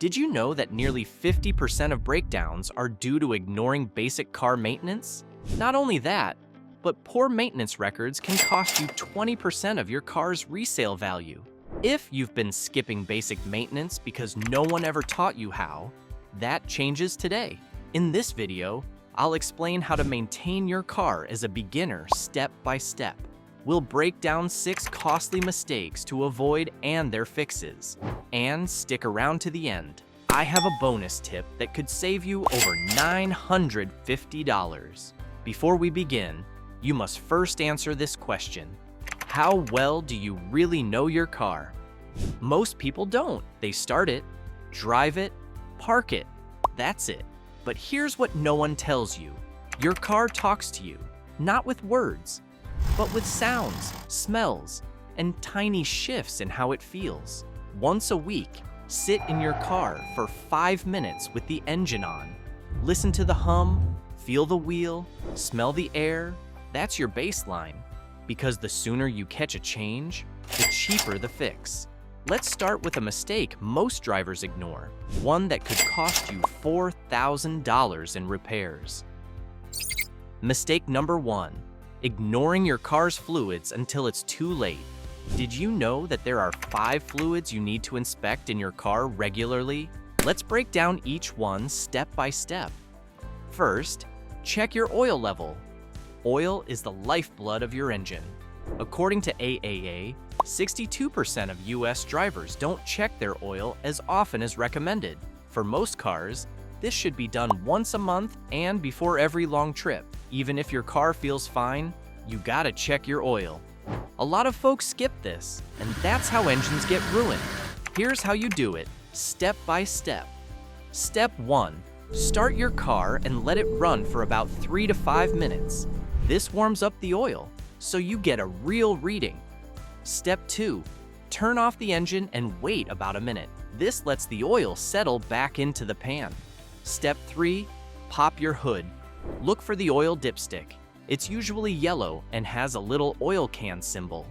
Did you know that nearly 50% of breakdowns are due to ignoring basic car maintenance? Not only that, but poor maintenance records can cost you 20% of your car's resale value. If you've been skipping basic maintenance because no one ever taught you how, that changes today. In this video, I'll explain how to maintain your car as a beginner step by step. We'll break down 6 costly mistakes to avoid and their fixes. And stick around to the end. I have a bonus tip that could save you over $950. Before we begin, you must first answer this question. How well do you really know your car? Most people don't. They start it, drive it, park it. That's it. But here's what no one tells you. Your car talks to you, not with words, but with sounds, smells, and tiny shifts in how it feels. Once a week, sit in your car for 5 minutes with the engine on. Listen to the hum, feel the wheel, smell the air. That's your baseline. Because the sooner you catch a change, the cheaper the fix. Let's start with a mistake most drivers ignore, one that could cost you $4,000 in repairs. Mistake number 1, ignoring your car's fluids until it's too late. Did you know that there are 5 fluids you need to inspect in your car regularly? Let's break down each one step by step. First, check your oil level. Oil is the lifeblood of your engine. According to AAA, 62% of US drivers don't check their oil as often as recommended. For most cars, this should be done once a month and before every long trip. Even if your car feels fine, you gotta check your oil. A lot of folks skip this, and that's how engines get ruined. Here's how you do it, step by step. Step 1, start your car and let it run for about 3 to 5 minutes. This warms up the oil, so you get a real reading. Step 2, turn off the engine and wait about a minute. This lets the oil settle back into the pan. Step 3, pop your hood. Look for the oil dipstick. It's usually yellow and has a little oil can symbol.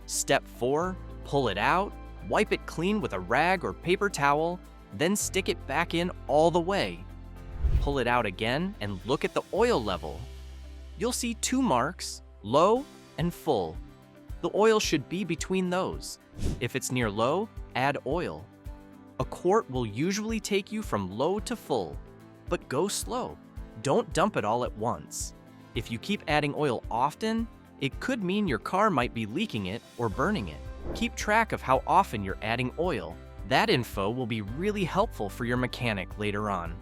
Step 4, pull it out, wipe it clean with a rag or paper towel, then stick it back in all the way. Pull it out again and look at the oil level. You'll see 2 marks, low and full. The oil should be between those. If it's near low, add oil. A quart will usually take you from low to full, but go slow. Don't dump it all at once. If you keep adding oil often, it could mean your car might be leaking it or burning it. Keep track of how often you're adding oil. That info will be really helpful for your mechanic later on.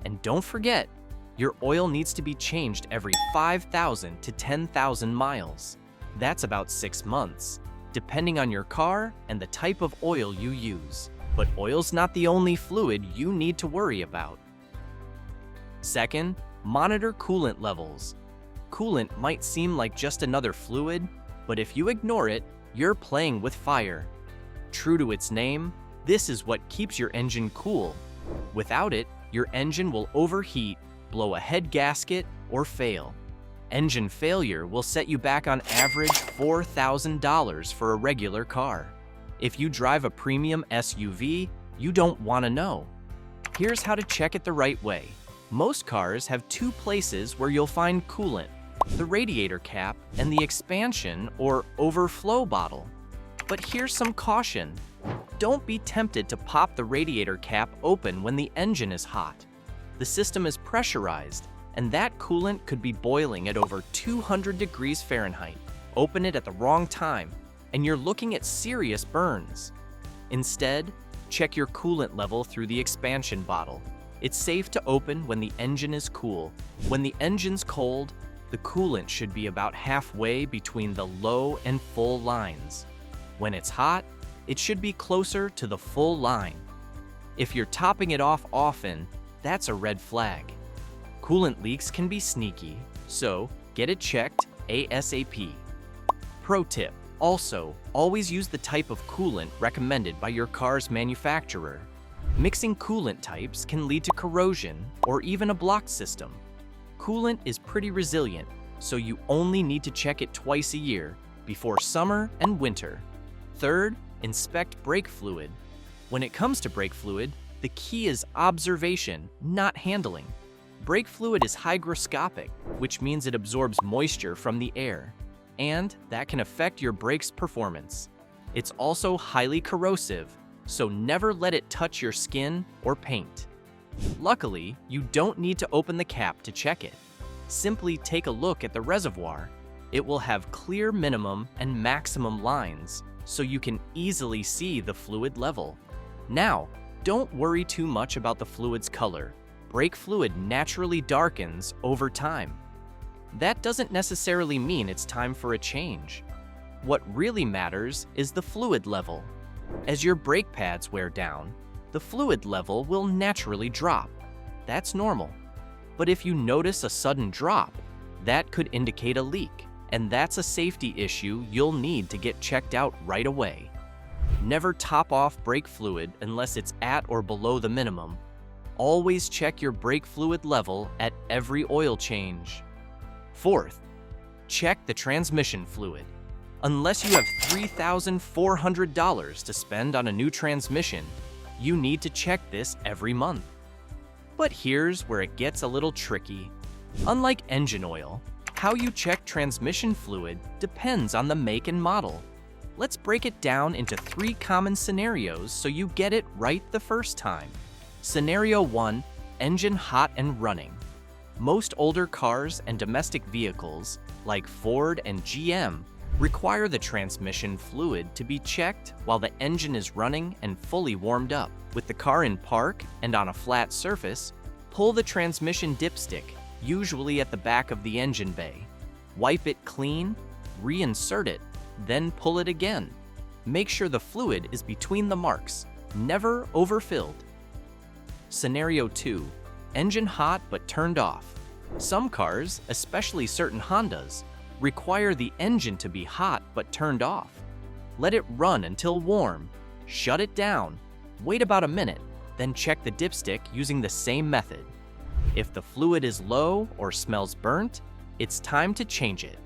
And don't forget, your oil needs to be changed every 5,000 to 10,000 miles. That's about 6 months, depending on your car and the type of oil you use. But oil's not the only fluid you need to worry about. Second, monitor coolant levels. Coolant might seem like just another fluid, but if you ignore it, you're playing with fire. True to its name, this is what keeps your engine cool. Without it, your engine will overheat, blow a head gasket, or fail. Engine failure will set you back on average $4,000 for a regular car. If you drive a premium SUV, you don't want to know. Here's how to check it the right way. Most cars have 2 places where you'll find coolant: the radiator cap and the expansion or overflow bottle. But here's some caution. Don't be tempted to pop the radiator cap open when the engine is hot. The system is pressurized, and that coolant could be boiling at over 200 degrees Fahrenheit. Open it at the wrong time, and you're looking at serious burns. Instead, check your coolant level through the expansion bottle. It's safe to open when the engine is cool. When the engine's cold, the coolant should be about halfway between the low and full lines. When it's hot, it should be closer to the full line. If you're topping it off often, that's a red flag. Coolant leaks can be sneaky, so get it checked ASAP. Pro tip: also, always use the type of coolant recommended by your car's manufacturer. Mixing coolant types can lead to corrosion or even a blocked system. Coolant is pretty resilient, so you only need to check it twice a year, before summer and winter. Third, inspect brake fluid. When it comes to brake fluid, The key is observation, not handling. Brake fluid is hygroscopic, which means it absorbs moisture from the air, and that can affect your brake's performance. It's also highly corrosive, so never let it touch your skin or paint. Luckily, you don't need to open the cap to check it. Simply take a look at the reservoir. It will have clear minimum and maximum lines, so you can easily see the fluid level. Now, don't worry too much about the fluid's color. Brake fluid naturally darkens over time. That doesn't necessarily mean it's time for a change. What really matters is the fluid level. As your brake pads wear down, the fluid level will naturally drop. That's normal. But if you notice a sudden drop, that could indicate a leak, and that's a safety issue you'll need to get checked out right away. Never top off brake fluid unless it's at or below the minimum. Always check your brake fluid level at every oil change. Fourth, check the transmission fluid. Unless you have $3,400 to spend on a new transmission, you need to check this every month. But here's where it gets a little tricky. Unlike engine oil, how you check transmission fluid depends on the make and model. Let's break it down into 3 common scenarios so you get it right the first time. Scenario 1, engine hot and running. Most older cars and domestic vehicles, like Ford and GM, require the transmission fluid to be checked while the engine is running and fully warmed up. With the car in park and on a flat surface, pull the transmission dipstick, usually at the back of the engine bay. Wipe it clean, reinsert it, then pull it again. Make sure the fluid is between the marks, never overfilled. Scenario 2, engine hot but turned off. Some cars, especially certain Hondas, require the engine to be hot but turned off. Let it run until warm, shut it down, wait about a minute, then check the dipstick using the same method. If the fluid is low or smells burnt, it's time to change it.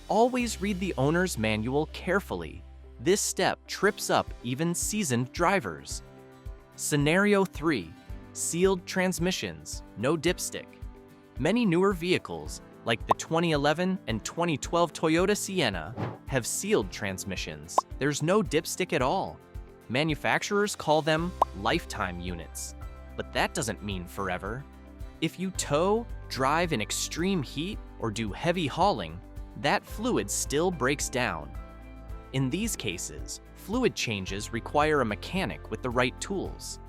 Always read the owner's manual carefully. This step trips up even seasoned drivers. Scenario 3, sealed transmissions, no dipstick. Many newer vehicles, like the 2011 and 2012 Toyota Sienna, have sealed transmissions. There's no dipstick at all. Manufacturers call them lifetime units, but that doesn't mean forever. If you tow, drive in extreme heat, or do heavy hauling, that fluid still breaks down. In these cases, fluid changes require a mechanic with the right tools.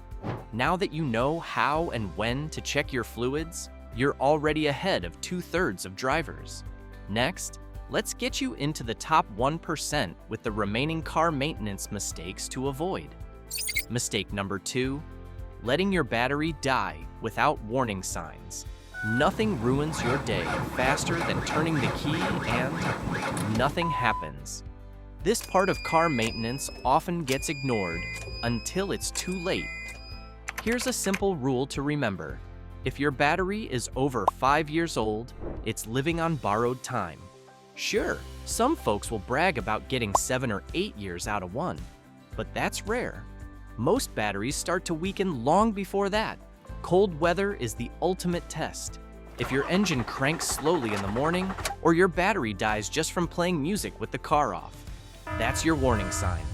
Now that you know how and when to check your fluids, you're already ahead of 2/3 of drivers. Next, let's get you into the top 1% with the remaining car maintenance mistakes to avoid. Mistake number 2, letting your battery die without warning signs. Nothing ruins your day faster than turning the key and nothing happens. This part of car maintenance often gets ignored until it's too late. Here's a simple rule to remember. If your battery is over 5 years old, it's living on borrowed time. Sure, some folks will brag about getting 7 or 8 years out of one, but that's rare. Most batteries start to weaken long before that. Cold weather is the ultimate test. If your engine cranks slowly in the morning, or your battery dies just from playing music with the car off, that's your warning sign.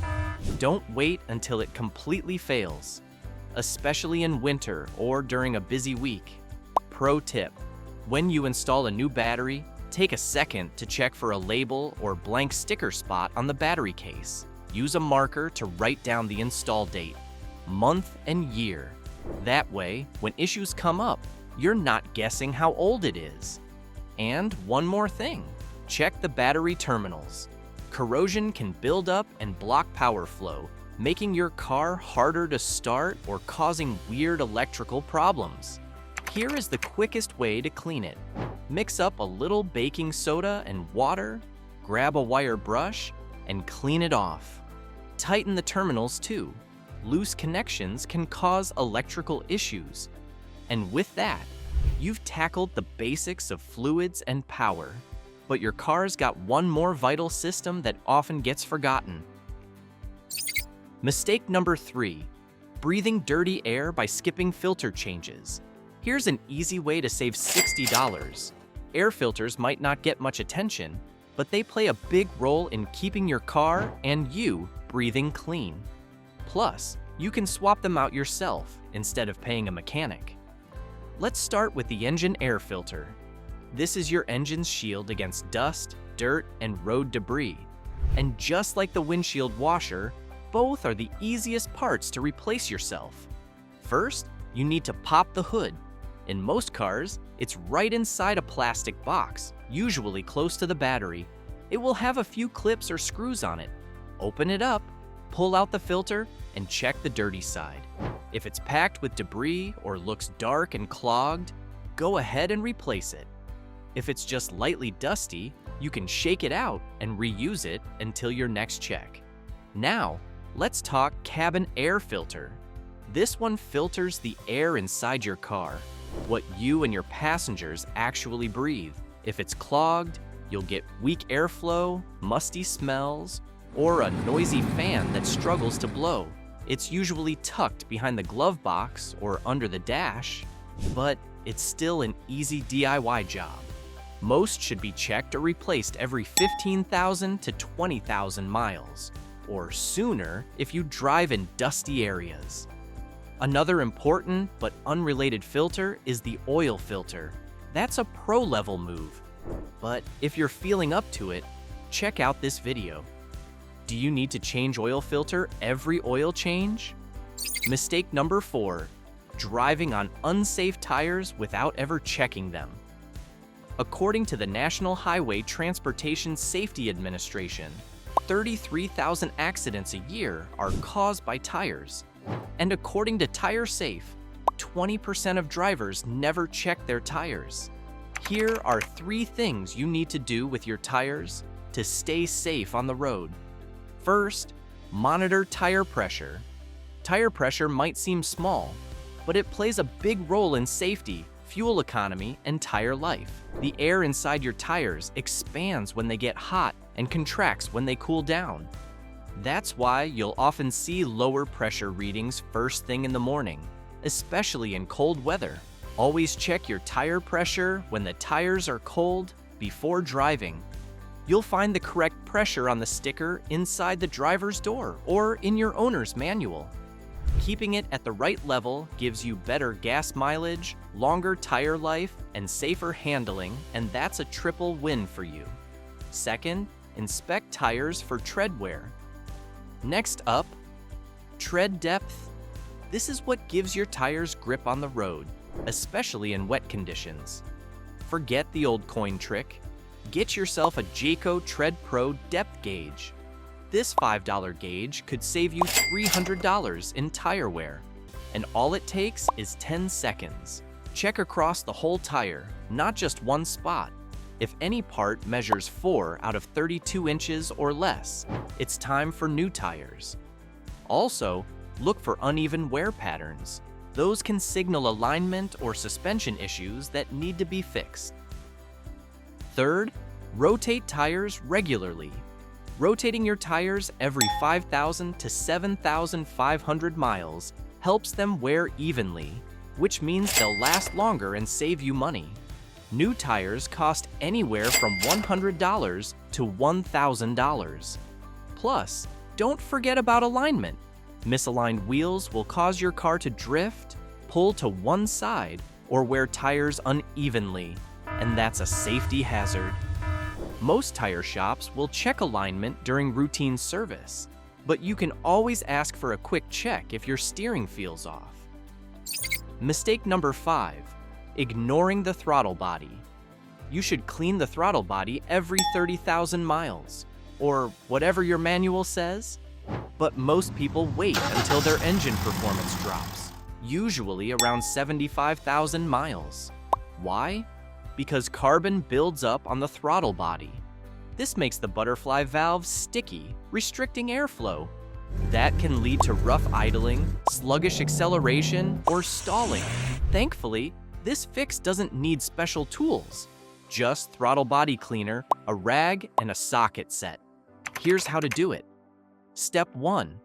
Don't wait until it completely fails, especially in winter or during a busy week. Pro tip: when you install a new battery, take a second to check for a label or blank sticker spot on the battery case. Use a marker to write down the install date, month, and year. That way, when issues come up, you're not guessing how old it is. And one more thing, check the battery terminals. Corrosion can build up and block power flow, making your car harder to start or causing weird electrical problems. Here is the quickest way to clean it. Mix up a little baking soda and water, grab a wire brush, and clean it off. Tighten the terminals too. Loose connections can cause electrical issues. And with that, you've tackled the basics of fluids and power. But your car's got one more vital system that often gets forgotten. Mistake number 3, breathing dirty air by skipping filter changes. Here's an easy way to save $60. Air filters might not get much attention, but they play a big role in keeping your car and you breathing clean. Plus, you can swap them out yourself instead of paying a mechanic. Let's start with the engine air filter. This is your engine's shield against dust, dirt, and road debris. And just like the windshield washer, both are the easiest parts to replace yourself. First, you need to pop the hood. In most cars, it's right inside a plastic box, usually close to the battery. It will have a few clips or screws on it. Open it up, pull out the filter, and check the dirty side. If it's packed with debris or looks dark and clogged, go ahead and replace it. If it's just lightly dusty, you can shake it out and reuse it until your next check. Now, let's talk cabin air filter. This one filters the air inside your car, what you and your passengers actually breathe. If it's clogged, you'll get weak airflow, musty smells, or a noisy fan that struggles to blow. It's usually tucked behind the glove box or under the dash, but it's still an easy DIY job. Most should be checked or replaced every 15,000 to 20,000 miles, or sooner if you drive in dusty areas. Another important but unrelated filter is the oil filter. That's a pro-level move. But if you're feeling up to it, check out this video. Do you need to change oil filter every oil change? Mistake number 4, driving on unsafe tires without ever checking them. According to the National Highway Transportation Safety Administration, 33,000 accidents a year are caused by tires. And according to Tire Safe, 20% of drivers never check their tires. Here are 3 things you need to do with your tires to stay safe on the road. First, monitor tire pressure. Tire pressure might seem small, but it plays a big role in safety, fuel economy, and tire life. The air inside your tires expands when they get hot and contracts when they cool down. That's why you'll often see lower pressure readings first thing in the morning, especially in cold weather. Always check your tire pressure when the tires are cold before driving. You'll find the correct pressure on the sticker inside the driver's door or in your owner's manual. Keeping it at the right level gives you better gas mileage, longer tire life, and safer handling, and that's a triple win for you. Second, inspect tires for tread wear. Next up, tread depth. This is what gives your tires grip on the road, especially in wet conditions. Forget the old coin trick. Get yourself a Jayco Tread Pro depth gauge. This $5 gauge could save you $300 in tire wear, and all it takes is 10 seconds. Check across the whole tire, not just one spot. If any part measures 4 out of 32 inches or less, it's time for new tires. Also, look for uneven wear patterns. Those can signal alignment or suspension issues that need to be fixed. Third, rotate tires regularly. Rotating your tires every 5,000 to 7,500 miles helps them wear evenly, which means they'll last longer and save you money. New tires cost anywhere from $100 to $1,000. Plus, don't forget about alignment. Misaligned wheels will cause your car to drift, pull to one side, or wear tires unevenly, and that's a safety hazard. Most tire shops will check alignment during routine service, but you can always ask for a quick check if your steering feels off. Mistake number 5, ignoring the throttle body. You should clean the throttle body every 30,000 miles, or whatever your manual says, but most people wait until their engine performance drops, usually around 75,000 miles. Why? Because carbon builds up on the throttle body. This makes the butterfly valve sticky, restricting airflow. That can lead to rough idling, sluggish acceleration, or stalling. Thankfully, this fix doesn't need special tools. Just throttle body cleaner, a rag, and a socket set. Here's how to do it. Step 1.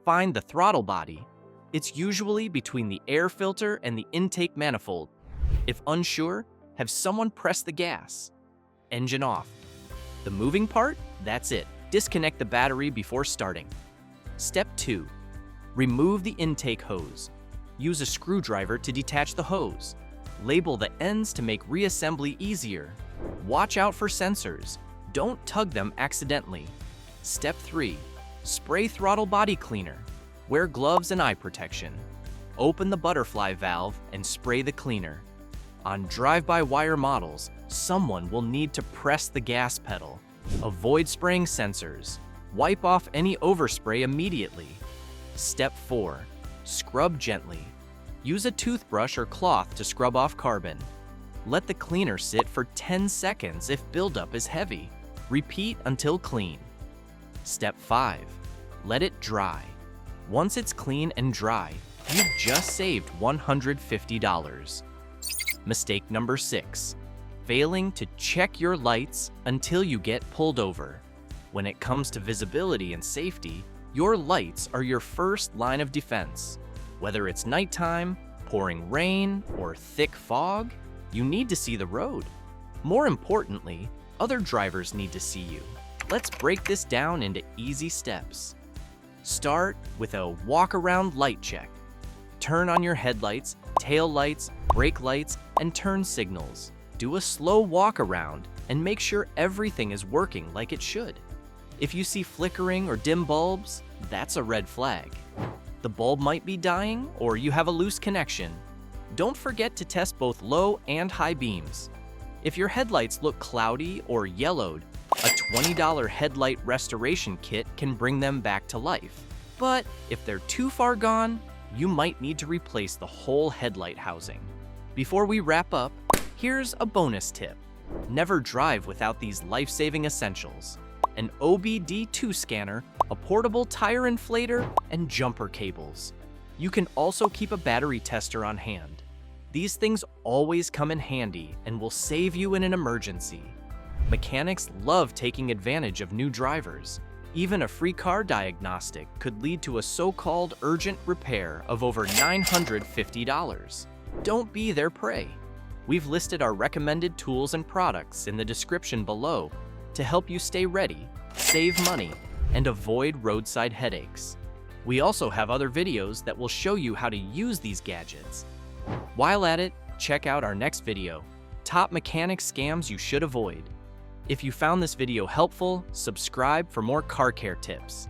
Find the throttle body. It's usually between the air filter and the intake manifold. If unsure, have someone press the gas. Engine off. The moving part? That's it. Disconnect the battery before starting. Step 2. Remove the intake hose. Use a screwdriver to detach the hose. Label the ends to make reassembly easier. Watch out for sensors. Don't tug them accidentally. Step 3. Spray throttle body cleaner. Wear gloves and eye protection. Open the butterfly valve and spray the cleaner. On drive-by-wire models, someone will need to press the gas pedal. Avoid spraying sensors. Wipe off any overspray immediately. Step 4. Scrub gently. Use a toothbrush or cloth to scrub off carbon. Let the cleaner sit for 10 seconds if buildup is heavy. Repeat until clean. Step 5. Let it dry. Once it's clean and dry, you've just saved $150. Mistake number 6. Failing to check your lights until you get pulled over. When it comes to visibility and safety, your lights are your first line of defense. Whether it's nighttime, pouring rain, or thick fog, you need to see the road. More importantly, other drivers need to see you. Let's break this down into easy steps. Start with a walk-around light check. Turn on your headlights, tail lights, brake lights, and turn signals. Do a slow walk around and make sure everything is working like it should. If you see flickering or dim bulbs, that's a red flag. The bulb might be dying or you have a loose connection. Don't forget to test both low and high beams. If your headlights look cloudy or yellowed, a $20 headlight restoration kit can bring them back to life. But if they're too far gone, you might need to replace the whole headlight housing. Before we wrap up, here's a bonus tip. Never drive without these life-saving essentials: an OBD2 scanner, a portable tire inflator, and jumper cables. You can also keep a battery tester on hand. These things always come in handy and will save you in an emergency. Mechanics love taking advantage of new drivers. Even a free car diagnostic could lead to a so-called urgent repair of over $950. Don't be their prey. We've listed our recommended tools and products in the description below to help you stay ready, save money, and avoid roadside headaches. We also have other videos that will show you how to use these gadgets. While at it, check out our next video, Top Mechanic Scams You Should Avoid. If you found this video helpful, subscribe for more car care tips.